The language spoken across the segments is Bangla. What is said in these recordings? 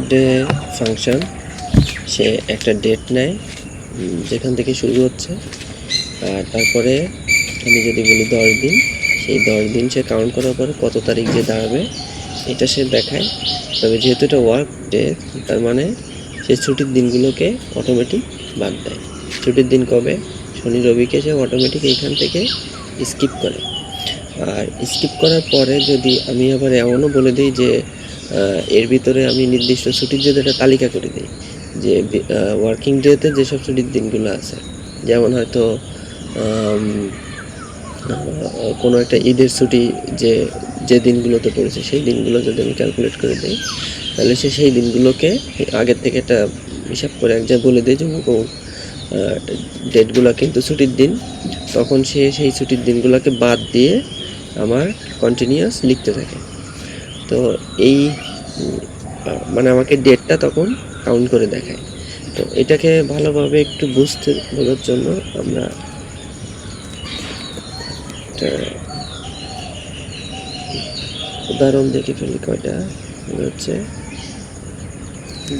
ওয়ার্কডে ফাংশন সে একটা ডেট নেয় যেখান থেকে শুরু হচ্ছে, আর তারপরে আমি যদি বলি 10 দিন, সেই 10 দিন সে কাউন্ট করার পরে কত তারিখ যে দাঁড়াবে এটা সে দেখায়। তবে যেহেতু এটা ওয়ার্কডে, তার মানে সে ছুটির দিনগুলোকে অটোমেটিক বাদ দেয়। ছুটির দিন কবে? শনি রবিকে সে অটোমেটিক এইখান থেকে স্কিপ করে। আর স্কিপ করার পরে যদি আমি আবার এমনও বলে দিই যে এর ভিতরে আমি নির্দিষ্ট ছুটির যদি একটা তালিকা করে দিই যে ওয়ার্কিং ডেতে যেসব ছুটির দিনগুলো আছে, যেমন হয়তো কোনো একটা ঈদের ছুটি যে দিনগুলোতে পড়েছে সেই দিনগুলো যদি আমি ক্যালকুলেট করে দিই, তাহলে সে সেই দিনগুলোকে আগের থেকে একটা হিসাব করে এক জায়গায় বলে দেয় যে ডেটগুলো কিন্তু ছুটির দিন, তখন সে সেই ছুটির দিনগুলোকে বাদ দিয়ে আমার কন্টিনিউয়াস লিখতে থাকে। তো এই মানে আমাকে ডেটটা তখন কাউন্ট করে দেখায়। তো এটাকে ভালোভাবে একটু বোঝার জন্য আমরা একটা উদাহরণ দেখে ফেলি। কয়টা হচ্ছে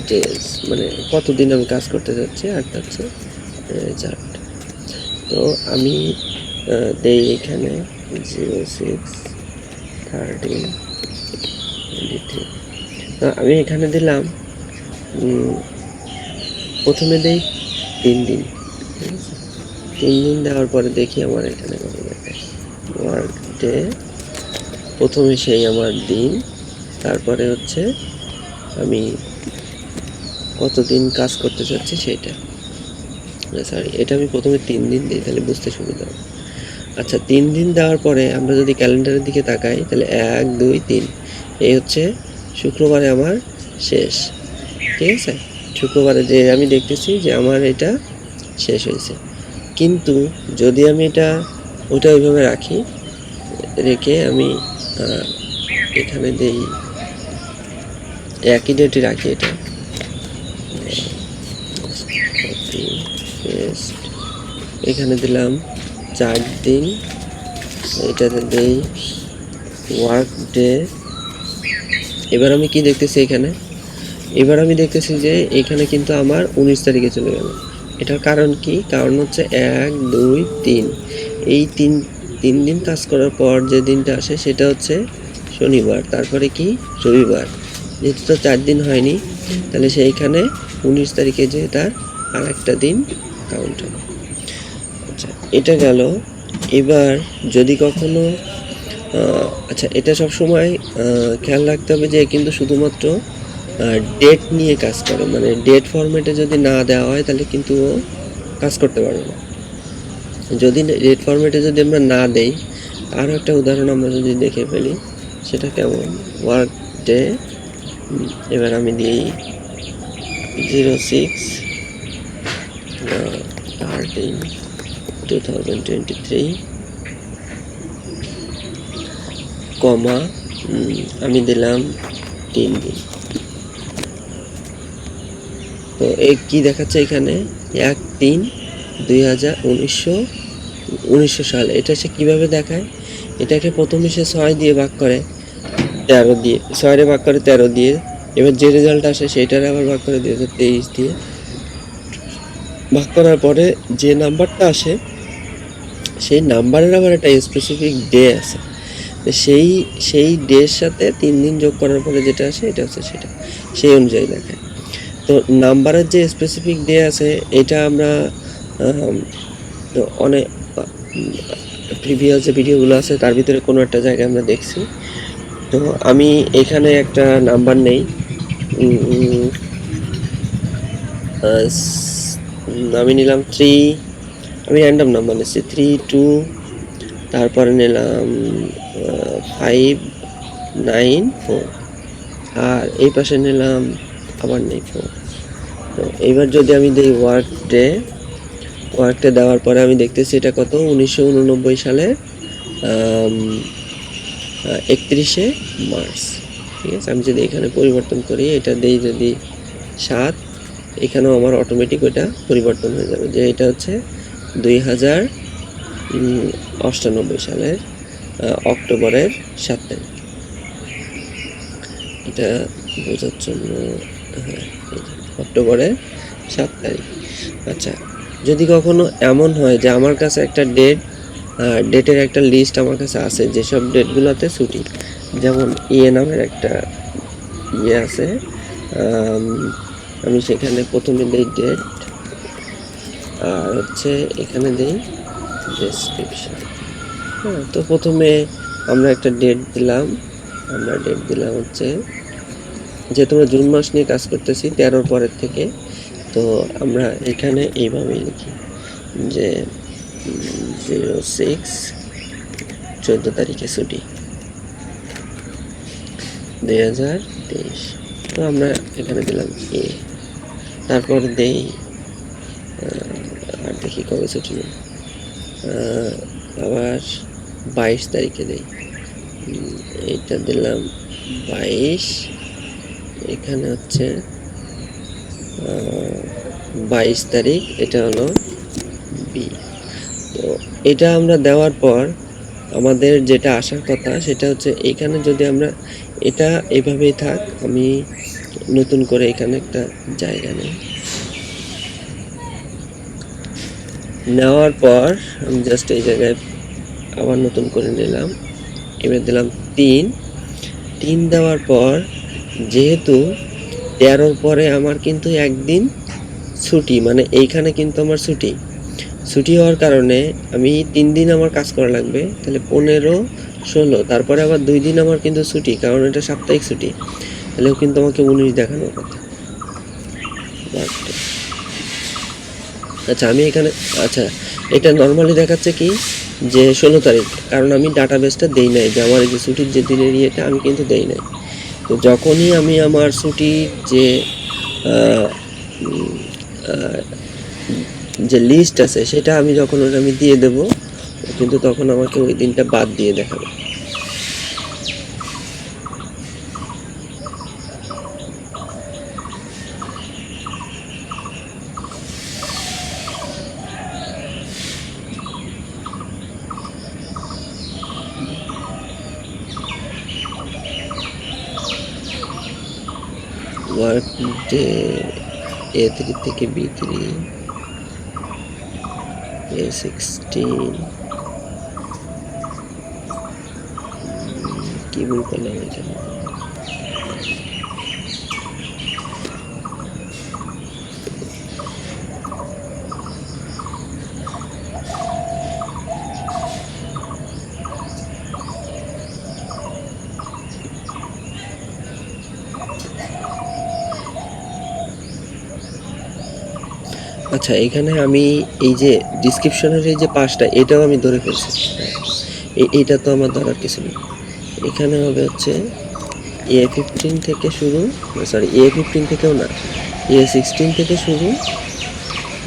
ডেজ, মানে কতদিন আমি কাজ করতে যাচ্ছি, আর হচ্ছে চার্ট। তো আমি দেই এখানে 06/13/23। আমি এখানে দিলাম প্রথমে দেই 3 দিন, ঠিক আছে। 3 দিন দেওয়ার পরে দেখি আমার এখানে কত দেখায়। ওয়ার্কডে প্রথমে সেই আমার দিন, তারপরে হচ্ছে আমি কতদিন কাজ করতে চাচ্ছি সেইটা। সরি, এটা আমি প্রথমে 3 দিন দিই, তাহলে বুঝতে সুবিধা হবে। আচ্ছা, 3 দিন দেওয়ার পরে আমরা যদি ক্যালেন্ডারের দিকে তাকাই, তাহলে 1, 2, 3 এই হচ্ছে শুক্রবারে আমার শেষ, ঠিক আছে। শুক্রবারে যে আমি দেখতেছি যে আমার এটা শেষ হয়েছে। কিন্তু যদি আমি ওইটা ওইভাবে রেখে আমি এখানে দেই একই ডেটে রাখি, এটা এখানে দিলাম 4 দিন, এটাতে দেই ওয়ার্কডে। এবার আমি কি দেখতেছি এবার আমি দেখতেছি যে এখানে কিন্তু আমার 19 তারিখে চলে গেল। এটার কারণ কি? কারণ হচ্ছে 1, 2, 3 এই তিন দিন কাজ করার পর যে দিনটা আসে সেটা হচ্ছে শনিবার, তারপরে কি রবিবার। যেহেতু তো 4 দিন হয়নি, তাহলে সেইখানে 19 তারিখে যে তার আর একটা দিন কাউন্ট হবে। আচ্ছা, এটা গেল। এবার যদি কখনো আচ্ছা, এটা সবসময় খেয়াল রাখতে হবে যে কিন্তু শুধুমাত্র ডেট নিয়ে কাজ করে, মানে ডেট ফরম্যাটে যদি না দেওয়া হয় তাহলে কিন্তু ও কাজ করতে পারবে না। যদি ডেট ফরম্যাটে যদি আমরা না দেই, আরও একটা উদাহরণ আমরা যদি দেখে ফেলি, সেটা কেমন? ওয়ার্কডে, এবার আমি দিই 06/13/2023, কমা আমি দিলাম 3 দিন। তো এই কি দেখাচ্ছে এখানে? 1/3/1900 সাল। এটা সে কীভাবে দেখায়? এটাকে প্রথমে সে 6 দিয়ে ভাগ করে 13 দিয়ে, 6 ভাগ করে 13 দিয়ে, এবার যে রেজাল্ট আসে সেইটারে আবার ভাগ করে 2023 দিয়ে। ভাগ করার পরে যে নাম্বারটা আসে সেই নাম্বারের আবার একটা স্পেসিফিক ডে আছে। সেই ডের সাথে 3 দিন যোগ করার পরে যেটা আসে এটা হচ্ছে সেটা, সেই অনুযায়ী দেখায়। তো নাম্বারের যে স্পেসিফিক ডে আছে এটা আমরা অনেক প্রিভিয়াস যে ভিডিওগুলো আছে তার ভিতরে কোনো একটা জায়গায় আমরা দেখছি। তো আমি এখানে একটা নাম্বার নেই, আমি নিলাম 3, আমি র্যান্ডম নাম্বার নিচ্ছি 3, 2, তারপরে নিলাম 5, 9, 4, আর এই পাশে নিলাম আবার নেই 4। তো এইবার যদি আমি দিই ওয়ার্কডে দেওয়ার পরে আমি দেখতেছি এটা কত? 1989 সালের 31শে মার্চ, ঠিক আছে। আমি যদি এখানে পরিবর্তন করি, এটা দেই যদি 7, এখানেও আমার অটোমেটিক ওটা পরিবর্তন হয়ে যাবে যে এটা হচ্ছে 2098 সালের অক্টোবরের 7 তারিখ। এটা বোঝার জন্য হ্যাঁ, অক্টোবরের 7 তারিখ। আচ্ছা, যদি কখনো এমন হয় যে আমার কাছে একটা ডেটের একটা লিস্ট আমার কাছে আছে যেসব ডেটগুলোতে ছুটি, যেমন নামের একটা আছে, আমি সেখানে প্রথমে দেই ডেট, আর হচ্ছে এখানে দেই ডেসক্রিপশন। হ্যাঁ, তো প্রথমে আমরা একটা ডেট দিলাম, হচ্ছে যেহেতু আমরা জুন মাস নিয়ে কাজ করতেছি 13 পরের থেকে, তো আমরা এখানে এইভাবেই লিখি যে 06 14 তারিখে ছুটি 2023। তো আমরা এখানে দিলাম তারপর দেই আর দেখি কবে ছুটি নেই, আবার 22 তারিখে দেই, এইটা দিলাম 22, এখানে হচ্ছে 22 তারিখ, এটা হলো বি। তো এটা আমরা দেওয়ার পর আমাদের যেটা আসার কথা সেটা হচ্ছে এখানে যদি আমরা এটা এইভাবেই থাক, আমি নতুন করে এখানে একটা জায়গা নেই, নেওয়ার পর আমি জাস্ট এই জায়গায় আবার নতুন করে নিলাম, এবার দিলাম 3 দেওয়ার পর যেহেতু 13 পরে আমার কিন্তু একদিন ছুটি, মানে এইখানে কিন্তু আমার ছুটি হওয়ার কারণে আমি 3 দিন আমার কাজ করা লাগবে, তাহলে 15 16, তারপরে আবার 2 দিন আমার কিন্তু ছুটি, কারণ এটা সাপ্তাহিক ছুটি, তাহলেও কিন্তু আমাকে 19 দেখানোর কথা। আচ্ছা, আমি এখানে এটা নর্মালি দেখাচ্ছে কি যে 16 তারিখ, কারণ আমি ডাটাবেসটা দেই নাই যে আমার এই যে ছুটির যে দিনের ইয়েটা আমি কিন্তু দেই নাই। তো যখনই আমি আমার ছুটির যে লিস্ট আছে সেটা আমি যখন আমি দিয়ে দেব, কিন্তু তখন আমাকে ওই দিনটা বাদ দিয়ে দেখাবে। ওয়ার্কডে A3 থেকে B3, A16, কি ভুল করলাম এখানে? আচ্ছা, এখানে আমি এই যে ডিসক্রিপশনের এই যে পাঁচটা, এটাও আমি ধরে ফেলছি, এইটা তো আমার ধরার কিছু নেই। এখানে হবে হচ্ছে A15 থেকে শুরু, সরি A15 থেকেও না, A16 থেকে শুরু,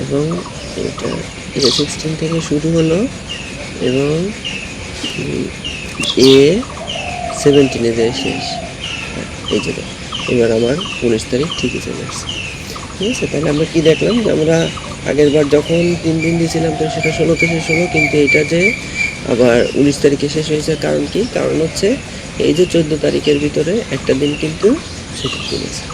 এবং এটা A16 থেকে শুরু হলো এবং A17 যে শেষ, এই যে এবার আমার 19 তারিখ ঠিকই চলে আসছে। ঠিক আছে, তাহলে আমরা কি দেখলাম যে আমরা আগের বার যখন 3 দিন দিয়েছিলাম তো সেটা 16তে শেষ হলো, কিন্তু এটা যে আবার 19 তারিখে শেষ হয়েছে, কারণ কি? কারণ হচ্ছে এই যে 14 তারিখের ভিতরে একটা দিন কিন্তু ছুটি দিয়েছে।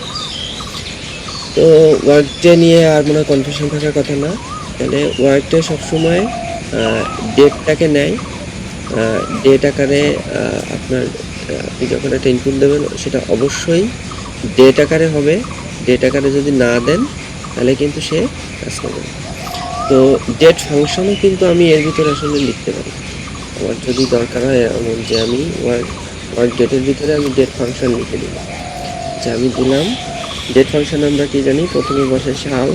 তো ওয়ার্কডে নিয়ে আর মনে হয় কনফিউশন থাকার কথা না। তাহলে ওয়ার্কডে সবসময় ডেটটাকে নেয়, ডেট আকারে আপনার আপনি যখন একটা ইনপুট দেবেন সেটা অবশ্যই ডেট আকারে হবে। ডেট আকারে যদি না দেন তাহলে কিন্তু সে কাজ করবে না। তো ডেট ফাংশনও কিন্তু আমি এর ভিতরে আসলে লিখতে পারি, আমার যদি দরকার হয় এমন যে আমি ওয়ার্ক ডেটের ভিতরে আমি ডেট ফাংশন লিখে দিলাম, যে আমি দিলাম ডেট ফাংশন আমরা কি জানি, প্রথমে বসে সাল,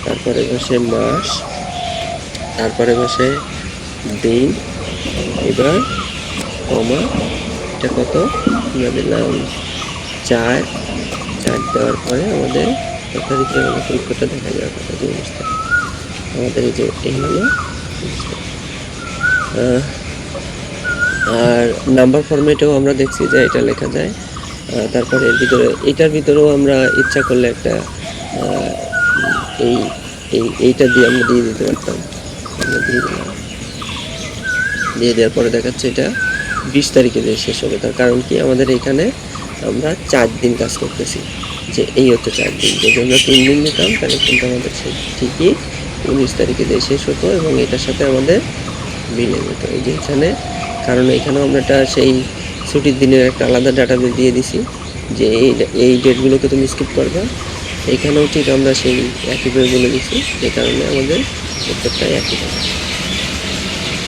তারপরে বসে মাস, তারপরে বসে দিন, এবার কমা, এটা কত আমরা দিলাম 4 দেওয়ার পরে আমাদের কত তারিখে আমাদের পরীক্ষাটা দেখা যাওয়ার কথা, 19 তারিখ, আমাদের এই যে এই হলো 19 তারিখ। আর নাম্বার ফরম্যাটেও আমরা দেখছি যে এটা লেখা যায়। তারপরে এটার ভিতরেও আমরা ইচ্ছা করলে একটা এইটা দিয়ে আমরা দিয়ে দিতে পারতাম, আমরা দিয়ে দিলাম, দিয়ে দেওয়ার পরে দেখাচ্ছে এটা 20 তারিখে শেষ হবে। তার কারণ কি, আমাদের এখানে আমরা 4 দিন কাজ করতেছি, যে এই হচ্ছে 4 দিন। যদি আমরা 3 দিন দিতাম তাহলে কিন্তু আমাদের ঠিকই 19 তারিখে দিয়ে শেষ হতো এবং এটার সাথে আমাদের মিলে যেত। এই যে এখানে, কারণ এখানেও আমরা একটা সেই ছুটির দিনের একটা আলাদা ডাটা দিয়ে দিছি যে এই ডেটগুলোকে তুমি স্কিপ করবা। এখানেও ঠিক আমরা সেই একইভাবে বলে দিছি, যে কারণে আমাদের উত্তরটা একই হবে।